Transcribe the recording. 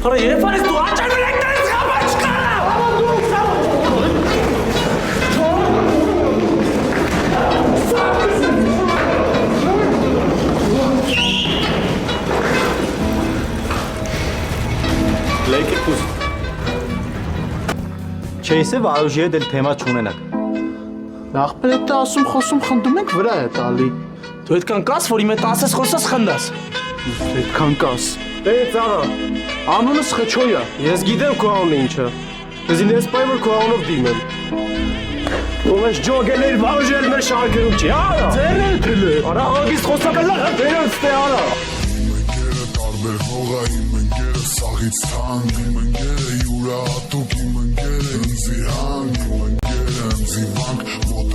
Para երեխանից դու աճար մենքներս խաբաչկա։ Լեկի կուզ։ Չեյսը վարուժի հետ էլ թեմա չունենակ։ Ախպեր էտա ասում խոսում խնդում ենք վրա է տալի։ Դու այդքան կաս, որ իմ հետ ասես խոսես խնդաս։ Այդքան կաս։ Դե ծառա, Անունս Խեչոյա։ ես գիտեմ քո անունը ինչը։ Ես ինձ սպայ որ քո անունով դիմեմ։ Ու ես ջոգելեր վարժել մեր շարքերում չի, արա։ Ձերն էլ թել է։ Արա ագիս խոսակալա, դերս տե արա։ Տարբեր հողա իմ ընկերը սաղից թանկ իմ ընկերը յուրահատուկ իմ ընկերը ինձի հանք իմ ընկերը ինձի վանք մոտ